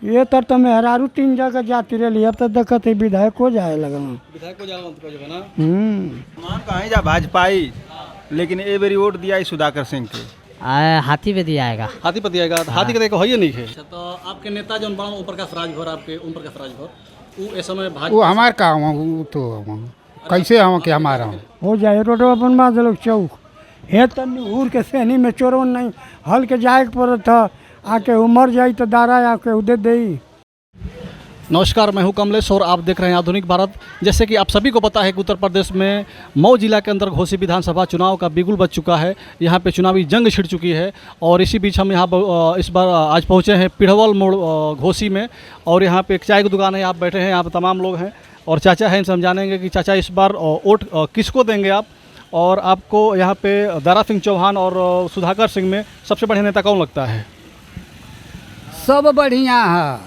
ये तो मेहरारू 3 जगह जाती रही, अब तो देखते विधायक हो जाए लगा। विधायक को जाला मत ना। मान कहीं जा भाजपाई, लेकिन ए बेरी वोट दिया है सुधाकर सिंह के। हाथी पे दिया आएगा। हाथी पर दिया गया, हाथी के देखो है नहीं है। तो आपके नेता जो बड़ा ऊपर का फराज भर, आपके ऊपर का फराज भर, वो इस समय भाजपा वो हमार का वो तो कैसे हम के हमारा हो जाए रोड अपन बांध लोग चौक हे तनी उड़ के सहनी में चोरवन नहीं हल के जाए पड़त था, आके उमर जाई तो दारा आके उदे दे। नमस्कार, मैं हूं कमलेश और आप देख रहे हैं आधुनिक भारत। जैसे कि आप सभी को पता है कि उत्तर प्रदेश में मऊ जिला के अंदर घोसी विधानसभा चुनाव का बिगुल बज चुका है। यहां पे चुनावी जंग छिड़ चुकी है और इसी बीच हम यहां इस बार आज पहुंचे हैं पिढ़वल मोड़ घोसी में। और यहां पे एक चाय की दुकान है, आप बैठे हैं, यहाँ पर तमाम लोग हैं और चाचा हैं। इनसे हम जानेंगे कि चाचा इस बार वोट किसको देंगे आप, और आपको यहाँ पे दारा सिंह चौहान और सुधाकर सिंह में सबसे बढ़िया नेता कौन लगता है? सब बढ़िया है,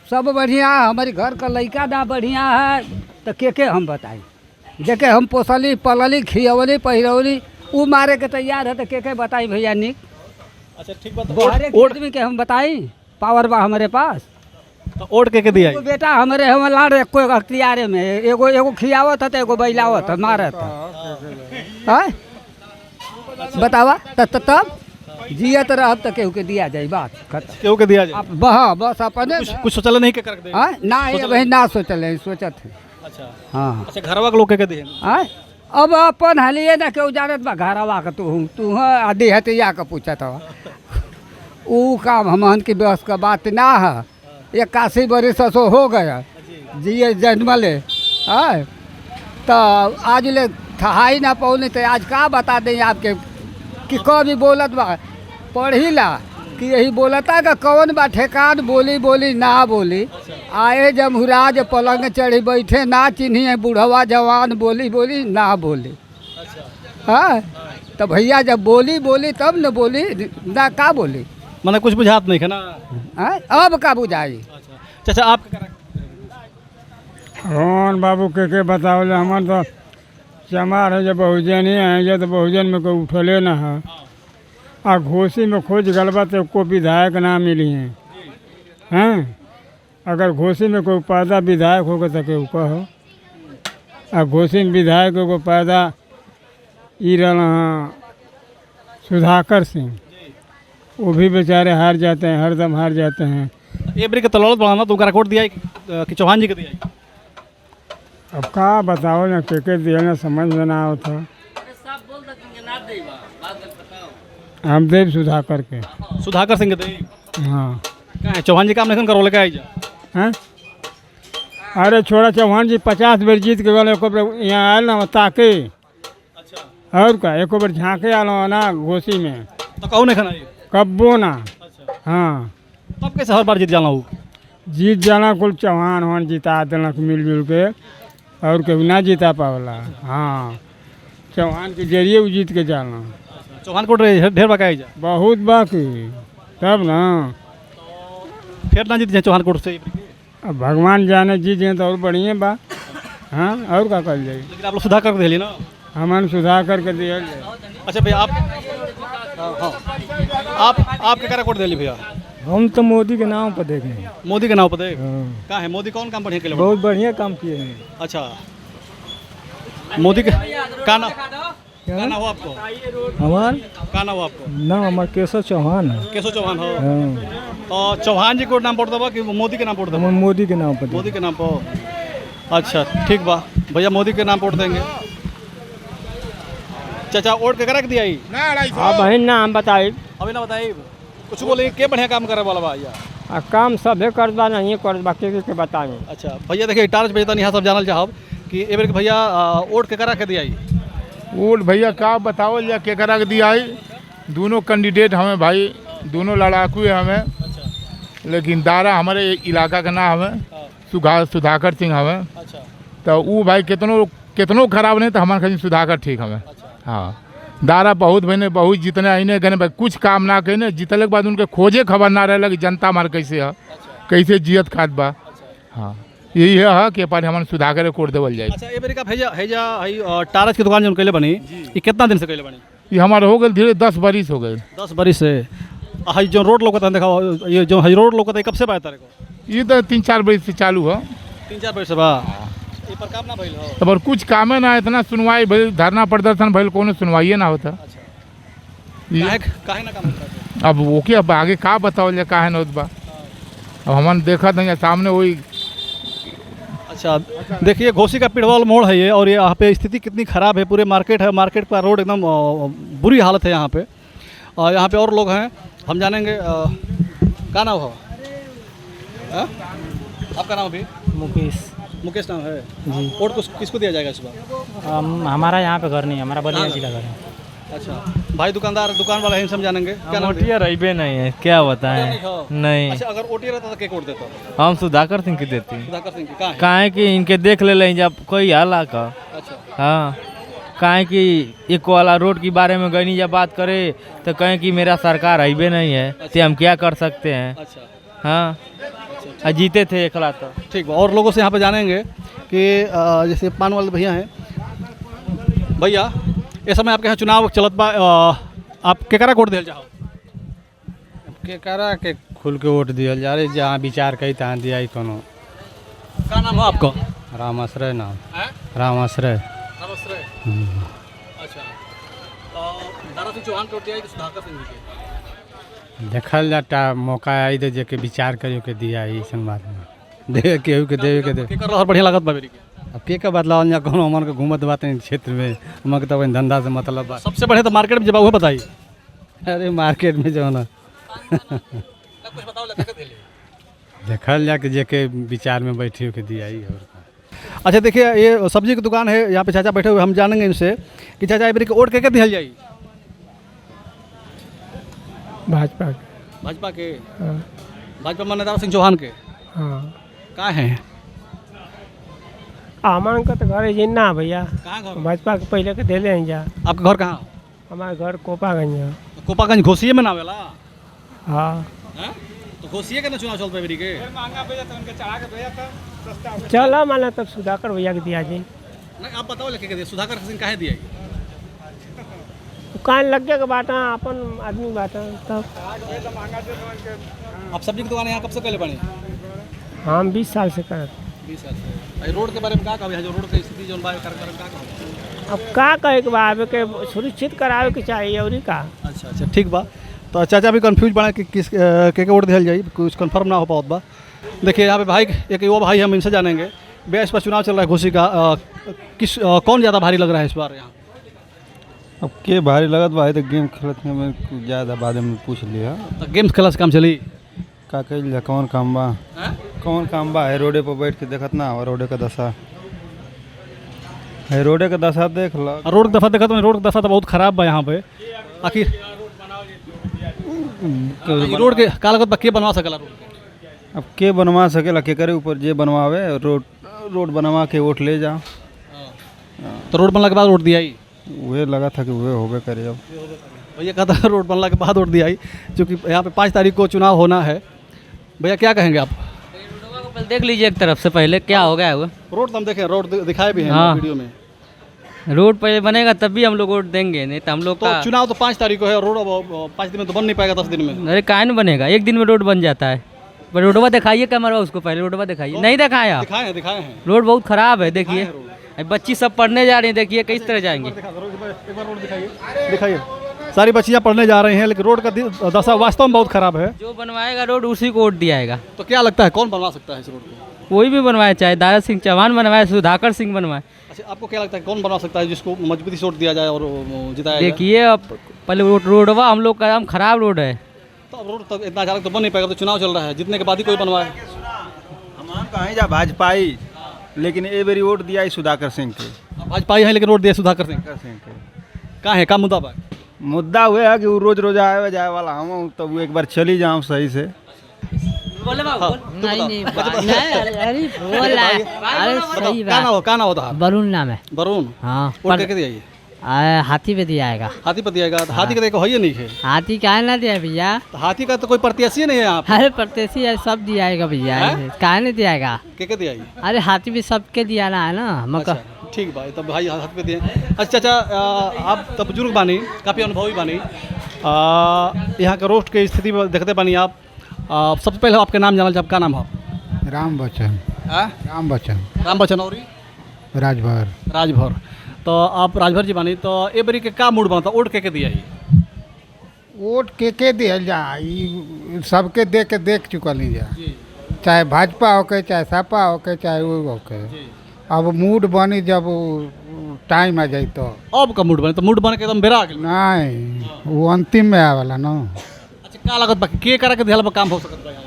सब बढ़िया है। हमारे घर का लड़का ना बढ़िया है तो के हम बताई, जेके हम पोसली पलली खियवली पहिरवली वो मारे के तैयार है तो के बताई भैया निक। अच्छा ठीक बात। आदमी के हम बताई पावर बा हमारे पास। तो वोट के दिया एगो बेटा हमारे हम लाड़ एको अख्तियारे में, एगो खियावत है तो एगो बैलावत है मारत है। बतावा तब जियत रहब तो केहू के दिया जाए, बात खत्म। केहू के दिया जाए? हाँ बस अपने कुछ सोचल नहीं के कर दे? ना भाई ना सोचल सोचत है। अच्छा हाँ अच्छा, घरवा के लोग के दिए? अब अपन हलिए ना केहू जानत बा घरवा के तू आदि है तो या के पूछत हो वो काम हमन की बस का बात ना है। 81 बरिस सो हो गया जिए जन्मले है तो आज ले थहाई ना पौने तो आज का बता दें आपके कि कभी बोलत बा पढ़ी ला कि यही बोलता का कौन बा ठेकान बोली बोली ना बोली। आए जमहुराज पलंग चढ़ी बैठे ना चिन्हिए बूढ़वा जवान बोली बोली ना बोली। हाँ तो भैया जब बोली बोली तब न बोली ना का बोली, मैंने कुछ बुझात नहीं है ना। अब का बुझाई। चाचा आप कौन बाबू के बताओ हमार तो चमार है, जब बहुजन ही है जब तो बहुजन में कोई उठले ना है। आ घोसी में खोज गलबा तो को विधायक ना मिली हैं। अगर घोसी में कोई पैदा विधायक होगा तो केहू कहो। आ घोसी में विधायक को पैदा ई रहा सुधाकर सिंह, वो भी बेचारे हार जाते हैं, हरदम हार जाते हैं। ये बरी के तलौलत बढ़ाना तो उनका रिकॉर्ड दिया कि चौहान जी के दिया? अब का बताओ ना के दिया ना समझ में ना आओ था। हम देव सुधाकर के। सुधाकर सिंह के दे? हाँ क्या है चौहान जी काम नहीं करो लेके आई जा हैं? अरे छोड़ा, चौहान जी 50 बेर जीत के गए, एको बेर यहाँ आयल ना ताके। अच्छा और का एको बेर झाँके आल ना घोसी में तो कौन है खाना कब्बो ना। अच्छा हाँ तब कैसे हर बार जीत जाना हो? जीत जाना कुल चौहान वहान जिता देलक मिलजुल के, और केहू ना जीता पावला। हाँ चौहान के जरिए वो जीत के जाना। चौहान को ढेर बका जा बहुत बाकी तब ना फिर ना जीत जाए चौहान कोट से। अब भगवान जाने जीत जाए तो और बढ़िया बा। हाँ और का कर जाए, लेकिन आप लोग सुधार कर दिली ना। हमन सुधार करके दिया जाए। अच्छा भैया आप आपके क्या रिकॉर्ड दिली भैया? हम तो मोदी के नाम पर देखें। मोदी के नाम पर देख कहाँ है? मोदी कौन काम बढ़िया के लिए? बहुत बढ़िया काम किए हैं। अच्छा मोदी का नाम क्या नाम हो आपको? हमार का नाम हो आपको? नाम हमार केशव चौहान है। केशव चौहान हो? तो चौहान जी को नाम पड़ दबा कि मोदी के नाम पड़ दबा? मोदी के नाम पर। मोदी के नाम पर। अच्छा ठीक बा भैया, मोदी के नाम वोट देंगे। चाचा वोट के करा के दिया? आप बहन नाम बताइए। अभी ना बताइए कुछ बोले के बढ़िया काम करे वाला भैया? काम सभे करदा नहीं करदा के बताएं। अच्छा भैया देखिए टार्च भेजता नहीं सब जानल चाहब कि ए बेर के भैया वोट के करा के दिया? वोट भैया का बताओ या के करा के दिया? दोनों कैंडिडेट हमें भाई, दोनों लड़ाकू है हमें। अच्छा। लेकिन दारा हमारे इलाका का ना हमें सुधाकर सिंह हमें। अच्छा। तो वो भाई कितनों खराब नहीं तो हमारे खाली सुधाकर ठीक हमें। अच्छा। हाँ दारा बहुत भाई बहुत जितने आईने गए भाई कुछ काम ना कहे, जीतने के बाद उनके खोजे खबर ना रहे कि जनता हमारे कैसे है। अच्छा। कैसे जियत खाद बा। अच्छा। हाँ यही है कि अपन हमारे सुधाकर कोट देवल जाए। अच्छा ये बेरी का भैया है टारच की दुकान जो कैले बनी ये कितना दिन से कैले बनी? ये हमारे हो गए धीरे 10 बरिस हो गए। 10 बरिस से। जो रोड लोकता देखा, ये जो रोड लोकता कब से बात को? ये तो 3-4 बजे से चालू है। 3-4 बजे से बा ये पर काम ना भइल हो। तब और कुछ कामे ना, इतना सुनवाई भइल, धरना प्रदर्शन भइल, कोनो सुनवाइए ना होता। काहे ना काम होता है? अब वो के अब आगे का बताओ जा काहे न होत बा। अब हमन देखा था सामने वही। अच्छा देखिए घोसी का पिड़वाल मोड़ है ये, और ये यहाँ पे स्थिति कितनी ख़राब है। पूरे मार्केट है, मार्केट का रोड एकदम बुरी हालत है यहाँ पे। और यहाँ पे और लोग हैं, हम जानेंगे। क्या नाम हो आपका? नाम अभी मुकेश नाम है जी। वोट किसको दिया जाएगा इस बार? हमारा यहाँ पे घर नहीं है, हमारा बलिया जिला घर है। अच्छा भाई दुकान वाला है, हम जानेंगे। क्या नाम है? ओटिया रही नहीं है, क्या बताएं? नहीं। अच्छा अगर ओटी रहता तो क्या वोट देता? हम सुधाकर सिंह की देती। सुधाकर सिंह की काहे कि इनके देख ले जब कोई हाला का। अच्छा हाँ, काहे कि एक वाला रोड के बारे में गई जब बात करे तो कहें कि मेरा सरकार अबे नहीं है, तो हम क्या कर सकते हैं। अच्छा हाँ, जीते थे एकला तो। ठीक है। और लोगों से यहाँ पे जानेंगे कि जैसे पान वाले भैया हैं। भैया इस समय आपके यहाँ चुनाव चलत बा, आप केकरा वोट दिया जाओ? के करा के खुल के वोट दिया जा रही, जहाँ विचार कही तहाँ दिया ही कोनो। क्या नाम है आपका? रामाश्रय नाम। हैं? रामाश्रय। नमस्ते। अच्छा दारा सिंह चौहान को दिया कि सुधाकर सिंह जी के? देखल जाता मौका आई तो जेके विचार करियो के दिया ही सन बात में दे केहू के देवे के दे। केकर और बढ़िया लागत बा मेरी के? अब के बदलाव जा कोनो हमन के घूमत बात नहीं क्षेत्र में, हमन के तो धंधा से मतलब बा। सबसे बढ़िया तो मार्केट में जब वो बताइए। अरे मार्केट में जो ना कुछ बताओ लगा के देखल जा के जेके विचार में बैठियो के दिया ही। और अच्छा देखिए ये सब्जी की दुकान है, यहाँ पे चाचा बैठे हुए, हम जानेंगे इनसे कि चाचा इबरी के वोट के दिया जाए? भाजपा भाजपा के? हाँ। भाजपा में दारा सिंह चौहान के? हाँ कहाँ हैं? आमान का तो घर है ना भैया, कहाँ घर? भाजपा के पहले के दे ले जा। आपका घर कहाँ? हमारा घर कोपागंज है। कोपागंज घोसिए में ना वेला? हाँ हैं? तो घोसिए के ना चुनाव चलता है मेरी के? चला माना तब सुधाकर भैया के दिया जी। नहीं आप बताओ लेके के दिया सुधाकर सिंह काहे दिया? दुकान लग गया के बाटा अपन आदमी बाटा तब। आप सब्जी की दुकान यहाँ कब से पहले बनी? हम 20 साल से कर। 20 साल से। रोड के बारे में क्या कहा? जो रोड की स्थिति जो कार्यक्रम क्या कहा? अब का कहे के बाद के सुरक्षित करावे के चाहिए और का। अच्छा ठीक बा। तो चाचा भी कंफ्यूज बना कि किस के वोट दिया जाए, कुछ कंफर्म ना हो पाओ बा। देखिए यहाँ पे भाई एक युवा भाई हम इनसे जानेंगे। भैया इस पर चुनाव चल रहा है घोसी का, कौन ज़्यादा भारी लग रहा है इस बार यहाँ? अब के भारी लगत बा तो गेम खेलत में कुछ ज़्यादा बाद में पूछ लिया। तो गेम्स खेला से काम चली? का कही जा कौन काम बा? कौन काम बा? है रोडे पर बैठ के देखत ना, और रोडे का दशा है, रोडे का दशा देख लो। रोड दफा देखा तो रोड दशा तो बहुत खराब बा यहाँ पे। आखिर रोड के का लागत बा के बनवा सकेला रोड के? अब के बनवा सकेला, के करे ऊपर जे बनवावे, रोड बनवा के वोट ले जाओ। तो रोड बनला के बाद वोट दिया ही? वह लगा था कि वह होबे करे। अब भैया कहता है रोड बनला के बाद वोट दिया ही, क्योंकि यहाँ पे 5 तारीख को चुनाव होना है। भैया क्या कहेंगे आप? देख लीजिए एक तरफ से पहले क्या हो गया है वो। रोड तो हम देखें, रोड दिखाए भी हैं हाँ। वीडियो में। रोड पहले बनेगा तब भी हम लोग वोट देंगे, नहीं तो हम लोग तो का। चुनाव तो 5 तारीख को है, और रोड अब 5 दिन में तो बन नहीं पाएगा, 10 दिन में। अरे काहे नहीं बनेगा, एक दिन में रोड बन जाता है। पर रोडवा दिखाइए कैमरा उसको, पहले रोडवा दिखाइए। नहीं दिखाया, दिखाए हैं। रोड बहुत खराब है। देखिए है रोड? अब बच्ची सब पढ़ने जा रही है, देखिए किस तरह जाएंगे। एक बार रोड दिखाइए। सारी बच्चियाँ पढ़ने जा रही हैं, लेकिन रोड का दशा वास्तव में बहुत खराब है। जो बनवाएगा रोड उसी को वोट दिया जाएगा। तो क्या लगता है कौन बनवा सकता है इस रोड को? कोई भी बनवाए, चाहे दारा सिंह चौहान बनवाए, सुधाकर सिंह बनवाए। अच्छा आपको क्या लगता है कौन बनवा सकता है जिसको मजबूती से वोट दिया जाए और जिताया जाए? देखिए अब पहले रोडवा हम लोग का एकदम खराब रोड है। तो अब रोड तो इतना अचानक तो बन नहीं पाएगा, तो चुनाव चल रहा है, जितने के बाद ही कोई बनवाए। हम कहीं जा भाजपाई, लेकिन ए बेरी वोट दिया सुधाकर सिंह के। भाजपा है लेकिन वोट दिया सुधाकर सिंह। कहाँ है, का मुद्दा बा? मुद्दा हुआ है कि वो रोज रोज आए जाए वाला हम, तब वो एक बार चली जाऊँ सही से। नहीं अरे सही बात। का ना होता? बरून नाम है। वरुण। हाँ वोट के दिया ये? हाथी पे दिया आएगा। हाथी पर दिया गया? हाथी का देखो है ही नहीं है। हाथी काहे ना दिया भैया? तो हाथी का तो कोई प्रत्याशी नहीं है यहाँ पे। अरे प्रत्याशी है, सब दिया आएगा भैया। काहे नहीं दिया आएगा? के दिया ये? अरे हाथी भी सबके दिया ना है ना हमको। अच्छा, ठीक भाई, तब भाई हाथ पे दिए। अच्छा चाचा आप तब बुजुर्ग बानी, काफ़ी अनुभवी बानी, यहाँ के रोड के स्थिति देखते बानी आप। सबसे पहले आपके नाम जानल, आपका नाम है? राम बच्चन हाँ राम बच्चन राम बच्चन और राजभर राजभर। तो आप राजभर जी बानी तो ए बरी के का मूड बनता वोट के दिया वोट के दिहल जा ई सबके देख चुकल ही जा, चाहे भाजपा होके चाहे सपा होके चाहे वो होके। अब मूड बनी जब टाइम आ जाई तो। अब का मूड बने तो मूड बने के एकदम बेरा गेल। नहीं वो अंतिम में आवेला ना। अच्छा का लागत बा के करा के दिहल बा काम हो सकत बा यहाँ?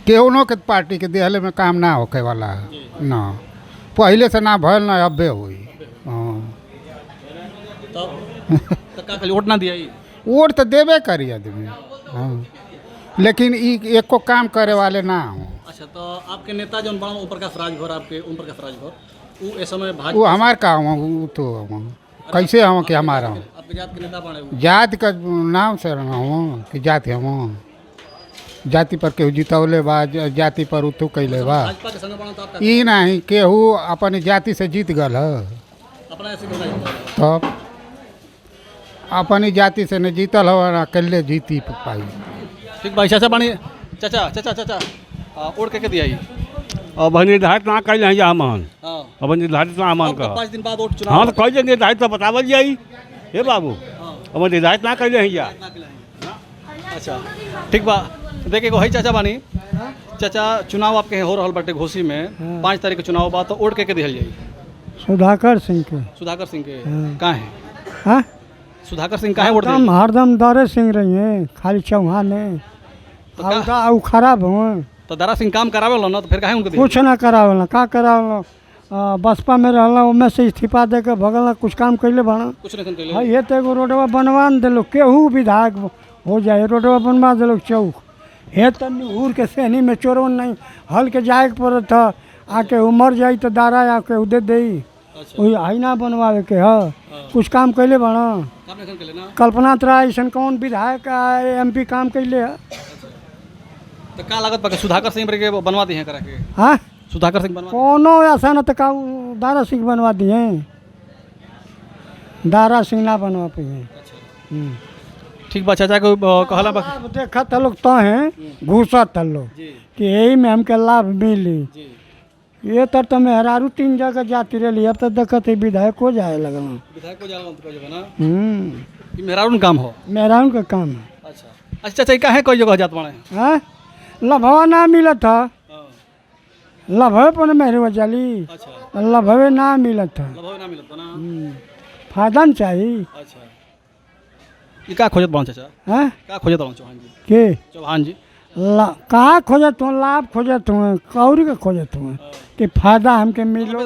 केहनो के पार्टी के दिहले में काम ना होके वाला ना, पहले से ना भयल ना अबे हुई। हाँ तो का खाली वोट ना दिया ई? वोट तो देबे करी आदमी। हाँ लेकिन ई एको काम करे वाले ना हो। अच्छा तो आपके नेता जो बड़ा ओम प्रकाश राजभर, आपके ओम प्रकाश राजभर वो इस समय वो भाजपा हमार का हुआ वो तो हुआ। कैसे हम कि हमारा हूँ आपके जात के नेता बने हुए। जात का नाम से हूँ कि जाति हम जाति पर केहू जितौले बा, जाति पर उतू कैले बा। भाजपा के संग बना तो आपका ई नहीं केहू अपनी जाति से जीत गल है अपना ऐसे क्यों नहीं होता? तब अपनी जाति से न जीतल हो ना अकेले जीती पाई। ठीक भाई चाचा बानी चाचा चाचा चाचा वोट के दिया ई? अब निर्धारित ना कैल है हमन, हाँ अब निर्धारित ना हमन का। 5 दिन बाद वोट चुनाव हाँ तो कैसे निर्धारित तो बतावल जाई हे बाबू, अब निर्धारित ना कैले हैं या। अच्छा ठीक बा। देखिए को है चाचा बानी चाचा चुनाव आपके हो रहल बाटे घोसी में 5 तारीख के चुनाव बा तो वोट के दिहल जाई? सुधाकर सिंह के। सुधाकर सिंह के कहाँ है? हाँ सुधाकर सिंह कहाँ वोट हरदम दिहल? हरदम दौरे सिंह रही है, खाली चौहान है तो का- वो खराब हुए, तो दारा सिंह काम करावे लो ना तो फिर काहे उनको दिहल? कुछ ना करावल का करावल। बसपा में रहला उनमें से इस्तीफा दे के भगल, कुछ काम कैले बना। कुछ नहीं कैले। हाँ ये तो एगो रोडवा बनवा दिलो, केहू विधायक हो जाए रोडवा बनवा दिलो चौक। हे तनी उड़ के सेहनी में चोरवन नहीं हल के जाए के पड़त था, आके उमर जाई तो दारा आके उदे दे वही आईना बनवावे के है। कुछ काम कैले बना। काम नहीं कैले ना। कल्पना राय ऐसा कौन विधायक MP काम कैले है? तो का लागत बा कि सुधाकर सिंह के बनवा दी है करा के? हाँ सुधाकर सिंह बनवा कोनो ऐसा न तो का दारा सिंह बनवा दिए, दारा सिंह ना बनवा पाइए। ठीक बा चाचा को कहला बा अब देखत लोग तो हैं घूसत लोग कि यही में हमके लाभ मिली। ये तो मेहरारू 3 जगह जाती रही, अब तो देखत है विधायक हो जाए लगल। विधायक को जाला तो कहो ना। ये मेहरारून काम हो। मेहरारू का काम है। अच्छा अच्छा चाचा काहे कोई जगह जात बाड़े? हाँ लभवा ना मिलत था, लभवे पर मेहरवा जाली, अच्छा लभवे ना मिलत था। लभो ना मिलत ना। फायदा न चाहिए। अच्छा ये का खोजत बाड़े चाचा? हाँ का खोजत बाड़े चौहान जी? के चौहान जी कहाँ खोजत हूँ? लाभ खोजत हूँ, कौरी का खोजत हूँ कि फायदा हमके मिलो।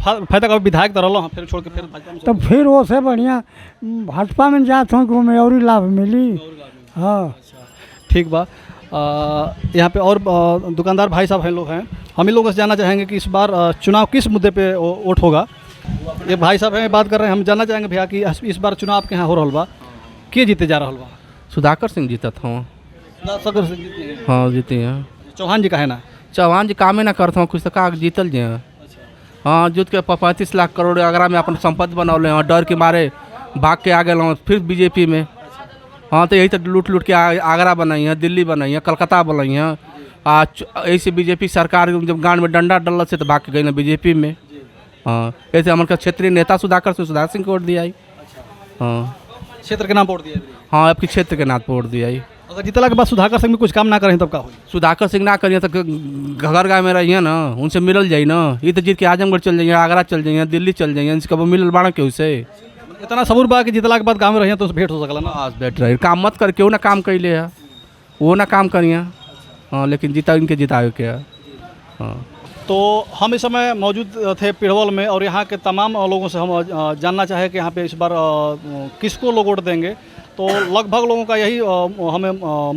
फायदा का विधायक तो रहलो फिर छोड़ के फिर भाजपा में तो फिर वो से बढ़िया भाजपा में जात हूँ कि उनमें और लाभ मिली। हाँ ठीक बा। यहाँ पे और दुकानदार भाई साहब हैं लोग हैं, हम ही लोगों से जानना चाहेंगे कि इस बार चुनाव किस मुद्दे पे वोट होगा। ये भाई साहब हैं बात कर रहे हैं, हम जानना चाहेंगे भैया कि इस बार चुनाव आपके यहाँ हो रहा बा के जीते जा रहा बा? सुधाकर सिंह जीतत हूँ। सुधाकर सिंह जीते हैं। हाँ जीते हैं। चौहान जी का है ना? चौहान जी कामे ना करता हूँ, कुछ तो का जीतल जे। हाँ जुट के 35 लाख करोड़ आगरा में अपन संपत्ति बनौले हैं, डर के मारे भाग के आ गए फिर बीजेपी में। हाँ तो यही तो लूट लूट के आगरा बनाई है, दिल्ली बनाई है, कलकत्ता बनाई है। आज ऐसे बीजेपी सरकार जब गांड में डंडा डल से तो भाग के गई ना बीजेपी में। हाँ ऐसे हमारे क्षेत्रीय नेता सुधाकर सिंह को वोट दिया। हाँ क्षेत्र के नाम वोट दिया? हाँ आपके क्षेत्र के नाम वोट दिया। अगर जीतला के बाद सुधाकर सिंह भी कुछ काम ना करें तब का हो? सुधाकर सिंह ना करिए तो घर गाँव में रहिए ना, उनसे मिलल जाई ना। ये तो जीत के आजमगढ़ चल जाइए, आगरा चल जाइए, दिल्ली चल जाइए, इनसे कब मिलल बाड़ा के उसे इतना सबूर बा कि जीतला के बाद गाँव में रहिए तो भेंट हो सकला ना। आज बैठ रहे काम मत कर, क्यों ना काम कैले है वो ना काम करिए। हाँ लेकिन जीता इनके जितावे के है। हाँ तो हम इस समय मौजूद थे पिड़वल में और यहाँ के तमाम लोगों से हम जानना चाहे कि यहाँ पे इस बार किसको लोग वोट देंगे। तो लगभग लोगों का यही हमें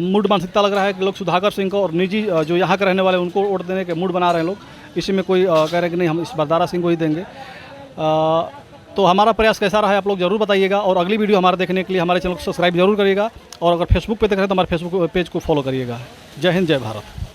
मूड मानसिकता लग रहा है कि लोग सुधाकर सिंह को और निजी जो यहाँ के रहने वाले उनको वोट देने के मूड बना रहे हैं लोग। इसी में कोई कह रहे हैं कि नहीं हम इस बार दारा सिंह को ही देंगे। तो हमारा प्रयास कैसा रहा है आप लोग ज़रूर बताइएगा और अगली वीडियो हमारे देखने के लिए हमारे चैनल को सब्सक्राइब जरूर करिएगा और अगर फेसबुक पे देख रहे हैं तो हमारे फेसबुक पेज को फॉलो करिएगा। जय हिंद जय भारत।